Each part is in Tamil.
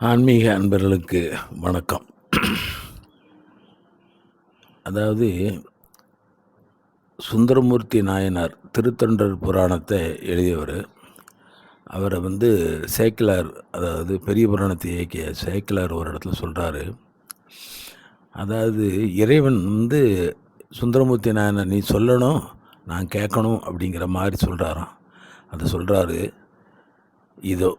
ஆன்மீக அன்பர்களுக்கு வணக்கம். அதாவது சுந்தரமூர்த்தி நாயனார் திருத்தொண்டர் புராணத்தை எழுதியவர். அவரை சேக்கிழார், அதாவது பெரிய புராணத்தை இயக்கிய சேக்கிழார் ஒரு இடத்துல சொல்கிறாரு. அதாவது இறைவன் சுந்தரமூர்த்தி நாயனார் நீ சொல்லணும், நான் கேட்கணும் அப்படிங்கிற மாதிரி சொல்கிறாராம். அதை சொல்கிறாரு, இதோ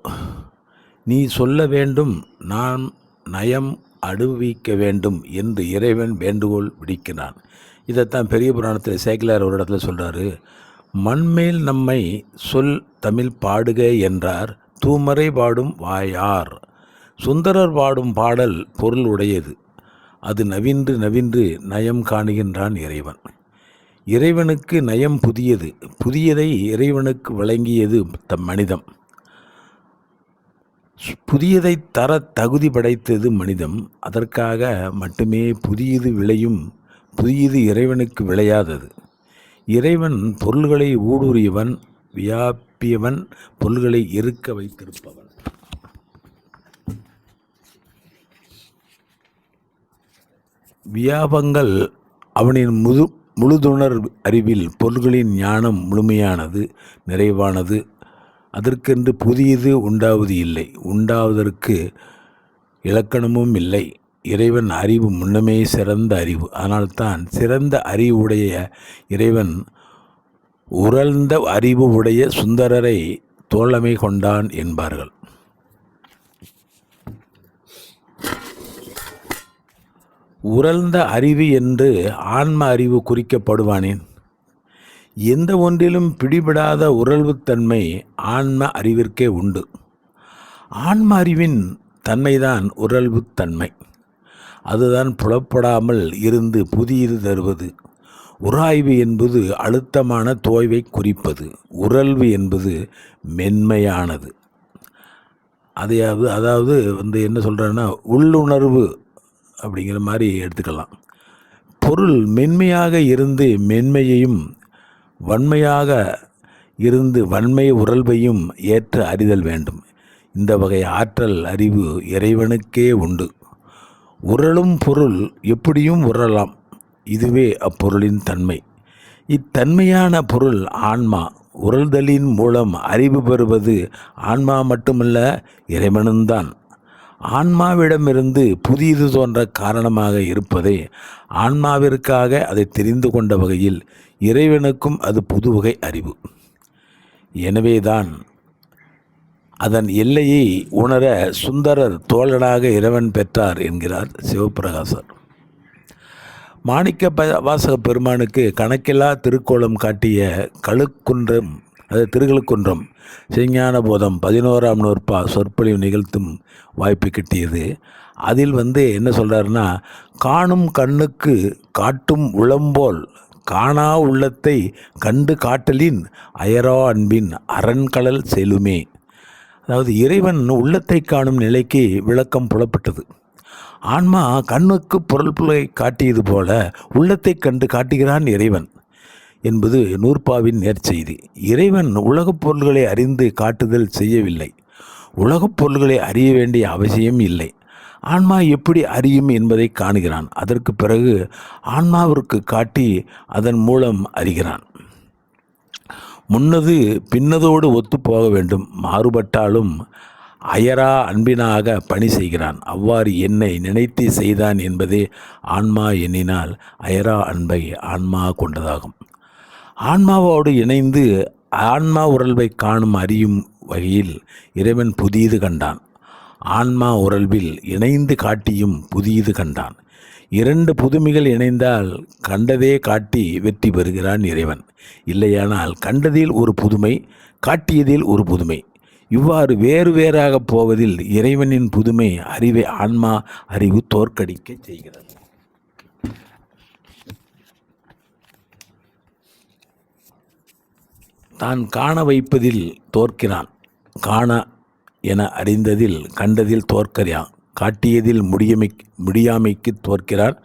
நீ சொல்ல வேண்டும், நான் நயம் அடுவிக்க வேண்டும் என்று இறைவன் வேண்டுகோள் விடுக்கிறான். இதைத்தான் பெரிய புராணத்தில் சேக்கிழார் ஒரு இடத்துல சொல்கிறாரு. மண்மேல் நம்மை சொல் தமிழ் பாடுக என்றார், தூமறை பாடும் வாயார். சுந்தரர் பாடும் பாடல் பொருள் உடையது, அது நவின்று நவின்று நயம் காணுகின்றான் இறைவன். இறைவனுக்கு நயம் புதியது, புதியதை இறைவனுக்கு வழங்கியது மனிதம். புதியதை தர தகுதி படைத்தது மனிதம். அதற்காக மட்டுமே புதியது விளையும், புதியது இறைவனுக்கு விளையாதது. இறைவன் பொருள்களை ஊடுருவியவன், வியாபியவன், பொருள்களை இருக்க வைத்திருப்பவன். வியாபங்கள் அவனின் முழுதுணர் அறிவில் பொருள்களின் ஞானம் முழுமையானது, நிறைவானது. அதற்கென்று புதியது உண்டாவது இல்லை, உண்டாவதற்கு இலக்கணமும் இல்லை. இறைவன் அறிவு முன்னமே சிறந்த அறிவு. அதனால்தான் சிறந்த அறிவுடைய இறைவன் உறழ்ந்த அறிவு உடைய சுந்தரரை தோழமை கொண்டான் என்பார்கள். உறழ்ந்த அறிவு என்று ஆன்ம அறிவு குறிக்கப்படுவானேன்? எந்த ஒன்றிலும் பிடிபடாத உறழ்வுத்தன்மை ஆன்ம அறிவிற்கே உண்டு. ஆன்ம அறிவின் தன்மைதான் உறழ்வுத்தன்மை. அதுதான் புலப்படாமல் இருந்து புதியது தருவது. உராய்வு என்பது அழுத்தமான தோய்வை குறிப்பது. உறழ்வு என்பது மென்மையானது. அதாவது என்ன சொல்கிறேன்னா, உள்ளுணர்வு அப்படிங்கிற மாதிரி எடுத்துக்கலாம். பொருள் மென்மையாக இருந்து மென்மையையும், வன்மையாக இருந்து வன்மை உறல்வையும் ஏற்ற அறிதல் வேண்டும். இந்த வகை ஆற்றல் அறிவு இறைவனுக்கே உண்டு. உறழும் பொருள் எப்படியும் உறலாம், இதுவே அப்பொருளின் தன்மை. இத்தன்மையான பொருள் ஆன்மா. உறழ்தலின் மூலம் அறிவு பெறுவது ஆன்மா மட்டுமல்ல, இறைவனும்தான். ஆன்மாவிடமிருந்து புதியது தோன்ற காரணமாக இருப்பதே ஆன்மாவிற்காக அதை தெரிந்து கொண்ட வகையில் இறைவனுக்கும் அது புதுவகை அறிவு. எனவேதான் அதன் எல்லையை உணர சுந்தரர் தோழனாக இறைவன் பெற்றார் என்கிறார் சிவபிரகாசர். மாணிக்க வாசக பெருமானுக்கு கணக்கில்லா திருக்கோலம் காட்டிய திருக்கழுக்குன்றம் சிஞான போதம் 11ஆம் நூற்பா சொற்பொழிவு நிகழ்த்தும் வாய்ப்பு கிட்டியது. அதில் என்ன சொல்கிறாருன்னா, காணும் கண்ணுக்கு காட்டும் உளம்போல் காணா உள்ளத்தை கண்டு காட்டலின் அயரா அன்பின் அரண்கடல் செலுமே. அதாவது இறைவன் உள்ளத்தை காணும் நிலைக்கு விளக்கம் புலப்பட்டது. ஆன்மா கண்ணுக்கு பொருள்களை காட்டியது போல உள்ளத்தை கண்டு காட்டுகிறான் இறைவன் என்பது நூற்பாவின் நேர்ச்செய்தி. இறைவன் உலகப் பொருள்களை அறிந்து காட்டுதல் செய்யவில்லை. உலகப் பொருள்களை அறிய வேண்டிய அவசியம் இல்லை. ஆன்மா எப்படி அறியும் என்பதை காணுகிறான். அதற்கு பிறகு ஆன்மாவிற்கு காட்டி அதன் மூலம் அறிகிறான். முன்னது பின்னதோடு ஒத்து போக வேண்டும். மாறுபட்டாலும் அயரா அன்பினாக பணி செய்கிறான். அவ்வாறு என்னை நினைத்து செய்தான் என்பதே ஆன்மா எண்ணினால் அயரா அன்பை ஆன்மா கொண்டதாகும். ஆன்மாவோடு இணைந்து ஆன்மா உறல்வை காணும் அறியும் வகையில் இறைவன் புதியது கண்டான். ஆன்மா உறல்வில் இணைந்து காட்டியும் புதியது கண்டான். இரண்டு புதுமைகள் இணைந்தால் கண்டதே காட்டி வெற்றி பெறுகிறான் இறைவன். இல்லையானால் கண்டதில் ஒரு புதுமை, காட்டியதில் ஒரு புதுமை, இவ்வாறு வேறு வேறாக போவதில் இறைவனின் புதுமை அறிவை ஆன்மா அறிவு தோற்கடிக்க செய்கிறது. தான் காண வைப்பதில் தோற்கிறான். காண என அறிந்ததில் கண்டதில் தோற்கிறான். காட்டியதில் முடியாமைக்கு தோற்கிறான்.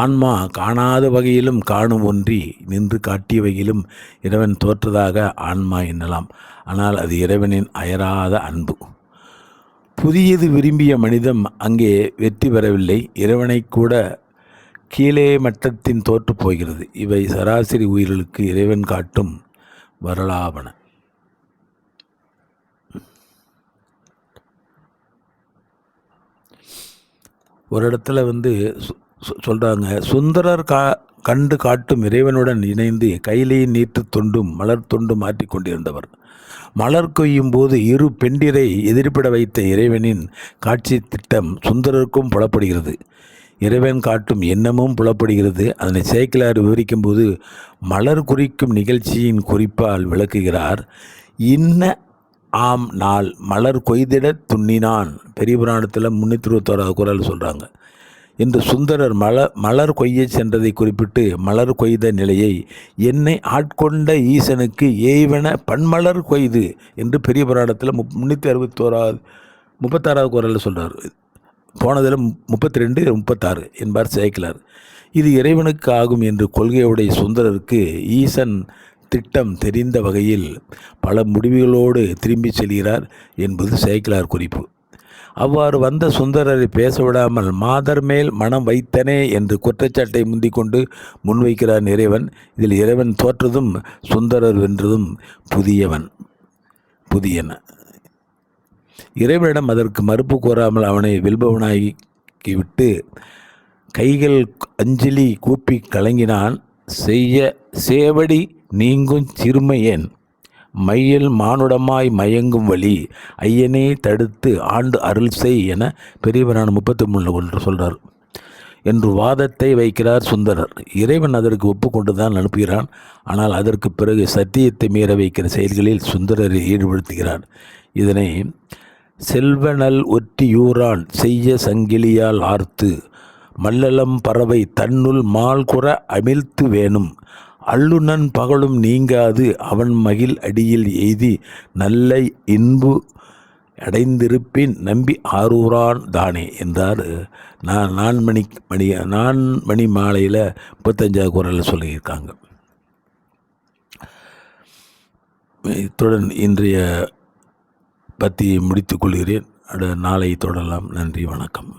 ஆன்மா காணாத வகையிலும் காணும் ஒன்றி நின்று காட்டிய வகையிலும் இறைவன் தோற்றதாக ஆன்மா எண்ணலாம். ஆனால் அது இறைவனின் அயராத அன்பு. புதியது விரும்பிய மனிதம் அங்கே வெற்றி பெறவில்லை. இறைவனை கூட கீழே மட்டத்தின் தோற்று போகிறது. இவை சராசரி உயிர்களுக்கு இறைவன் காட்டும் வரலாவன. ஒரு இடத்துல சொல்கிறாங்க, சுந்தரர் கண்டு காட்டும் இறைவனுடன் இணைந்து கையிலேயே நீட்டு தொண்டும் மலர் தொண்டு மாற்றி கொண்டிருந்தவர். மலர் கொய்யும் போது இரு பெண்டிரை எதிர்ப்பிட வைத்த இறைவனின் காட்சி திட்டம் சுந்தரருக்கும் புலப்படுகிறது. இறைவன் காட்டும் எண்ணமும் புலப்படுகிறது. அதனை சேக்கிழார் விவரிக்கும் போது மலர் குறிக்கும் நிகழ்ச்சியின் குறிப்பால் விளக்குகிறார். இன்ன ஆம் நாள் மலர் கொய்திட துண்ணினான், பெரிய புராணத்தில் 321 குறள் சொல்கிறாங்க என்று சுந்தரர் மலர் கொய்ய சென்றதை குறிப்பிட்டு மலர் கொய்த நிலையை என்னை ஆட்கொண்ட ஈசனுக்கு ஏய்வன பன்மலர் கொய்து என்று பெரிய புராணத்தில் 366 குறளில் சொல்கிறார். போனதில் 32, 36 என்பார் சேக்கிழார். இது இறைவனுக்கு ஆகும் என்று கொள்கையுடைய சுந்தரருக்கு ஈசன் திட்டம் தெரிந்த வகையில் பல முடிவுகளோடு திரும்பி செல்கிறார் என்பது சேக்கிழார் குறிப்பு. அவ்வாறு வந்த சுந்தரரை பேச விடாமல் மாதர் மேல் மனம் வைத்தனே என்று குற்றச்சாட்டை முந்திக்கொண்டு முன்வைக்கிறார் இறைவன். இதில் இறைவன் தோற்றதும் சுந்தரர் வென்றதும் புதியன. இறைவனிடம் அதற்கு மறுப்பு கூறாமல் அவனை வெல்பவனாக்கிவிட்டு கைகள் அஞ்சலி கூப்பி கலங்கினான். சேவடி நீங்கும் சிறுமையேன் மையல் மானுடமாய் மயங்கும் வழி ஐயனே தடுத்து ஆண்டு அருள் செய் என பெரியவரான 33 சொல்கிறார் என்று வாதத்தை வைக்கிறார் சுந்தரர். இறைவன் அதற்கு ஒப்புக்கொண்டு தான் அனுப்புகிறான். ஆனால் அதற்கு பிறகு சத்தியத்தை மீற வைக்கிற செயல்களில் சுந்தரரை ஈடுபடுத்துகிறார். இதனை செல்வனல் ஒற்றியூரான் செய்ய சங்கிலியால் ஆர்த்து மல்லலம் பறவை தன்னுள் மால்குற அமிழ்த்து வேணும் அல்லுனன் பகலும் நீங்காது அவன் மகிழ் அடியில் எய்தி நல்ல இன்பு அடைந்திருப்பின் நம்பி ஆரூரான் தானே என்றார். நான்மணி மாலையில் 35 குறளில் சொல்லியிருக்காங்க. இத்துடன் இன்றைய பத்தியை முடித்துக் கொள்கிறேன். நாளை தொடரலாம். நன்றி, வணக்கம்.